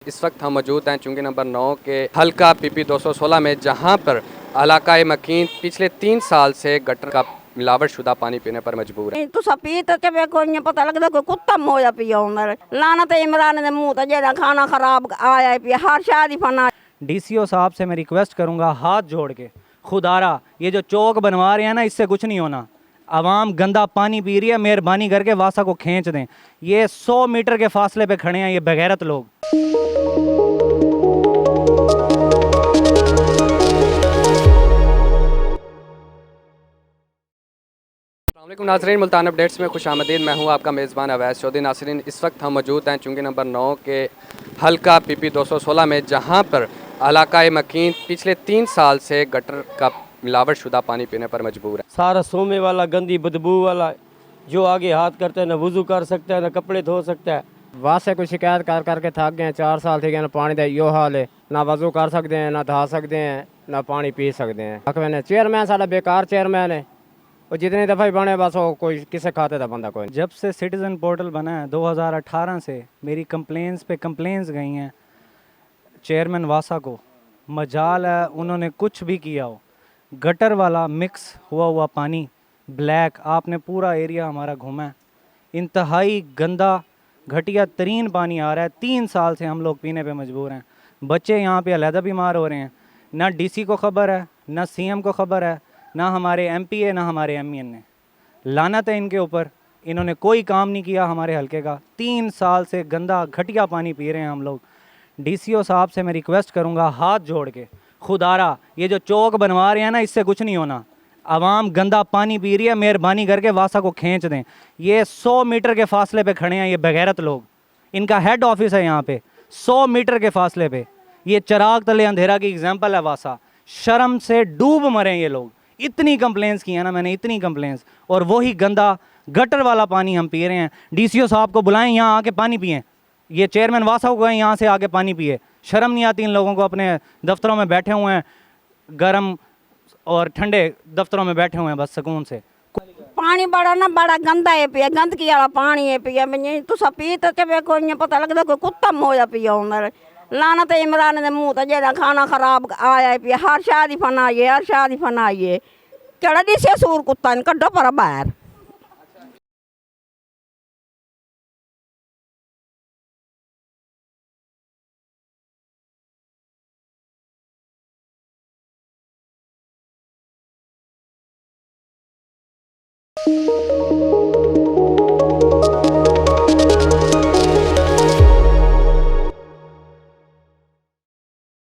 इस वक्त हम मौजूद हैं चुंगी नंबर 9 के हल्का पीपी 216 में, जहां पर इलाकाए मकीन पिछले 3 साल से गटर का मिलावट शुदा पानी पीने पर मजबूर है। तुसा पी तो के कोई पता लगता कोई कुत्ता मोया पिया उमर लाना तो इमरान दे मुंह तो जेड़ा खाना खराब आया पिया हर शादी फना। डीसीओ साहब से मैं रिक्वेस्ट करूंगा हाथ जोड़ के, खुदारा ये जो चौक बनवा रहे हैं ना, इससे कुछ नहीं होना। आवाम गंदा पानी पी रही है, मेहरबानी करके वासा को खींच दें। ये 100 मीटर के फासले पे खड़े हैं ये बेगैरत लोग। नाजरीन, मुल्तान अपडेट्स में खुशामदीद। मैं हूं आपका मेज़बान अवैस चौधरी। नाजरीन, इस वक्त हम मौजूद हैं चुंगी नंबर 9 के हल्का पीपी 216 में, जहां पर इलाकाए मकीन पिछले 3 साल से गटर का मिलावट शुदा पानी पीने पर मजबूर है। सारा सोमे वाला, गंदी बदबू वाला, जो आगे हाथ करता है ना वज़ू कर सकता है ना कपड़े धो सकता है। वास्ते कोई शिकायत कर करके थक गए, 4 साल थे गए ना पानी का यो हाल है, ना वज़ू कर सकते हैं ना नहा सकते हैं ना पानी पी सकते हैं। चेयरमैन सारा बेकार चेयरमैन है, वो जितनी दफ़ा ही बने बस वो कोई किसे खाते था बंदा कोई। जब से सिटीज़न पोर्टल बना है 2018 से मेरी कंप्लेंट्स पे कंप्लेंट्स गई हैं चेयरमैन वासा को। मजाल है उन्होंने कुछ भी किया हो। गटर वाला मिक्स हुआ पानी ब्लैक, आपने पूरा एरिया हमारा घूमा है। इंतहाई गंदा घटिया तरीन पानी आ रहा है। 3 साल से हम लोग पीने पे मजबूर हैं। बच्चे यहाँ पे अलहदा बीमार हो रहे हैं। ना डीसी को ख़बर है, ना सीएम को ख़बर है, ना हमारे एमपीए, ना हमारे एमईएन ने। लानत है इनके ऊपर, इन्होंने कोई काम नहीं किया हमारे हलके का। 3 साल से गंदा घटिया पानी पी रहे हैं हम लोग। डीसीओ साहब से मैं रिक्वेस्ट करूंगा हाथ जोड़ के, खुदारा ये जो चौक बनवा रहे हैं ना, इससे कुछ नहीं होना। आवाम गंदा पानी पी रही है, मेहरबानी करके वासा को खींच दें। ये 100 मीटर के फासले पे खड़े हैं ये बेगैरत लोग। इनका हेड ऑफिस है यहाँ पे, 100 मीटर के फासले पे। ये चिराग तले अंधेरा की एग्जाम्पल है वासा। शर्म से डूब मरे ये लोग। इतनी कंप्लेंट्स की है ना मैंने, इतनी कंप्लेंट्स, और वही गंदा गटर वाला पानी हम पी रहे हैं। डीसीओ साहब को बुलाएं, यहाँ आके पानी पिएं। ये चेयरमैन वासा को गए यहाँ से आके पानी पिए। शर्म नहीं आती इन लोगों को? अपने दफ्तरों में बैठे हुए हैं, गर्म और ठंडे दफ्तरों में बैठे हुए हैं बस सुकून से। पानी बड़ा ना बड़ा गंदा है पिया, गंदगी वाला पानी है पिया। तुसा पी तो के कोई पता लगता कोई कुत्ता मोया पिया उमर लाना तो इमरान दे मुंह तो जेड़ा खाना खराब आया पिया हर शादी फनाइए हर शादी फनाइए। केड़ा दिसे सूर कुत्ता इन कड्डो पर बाहर।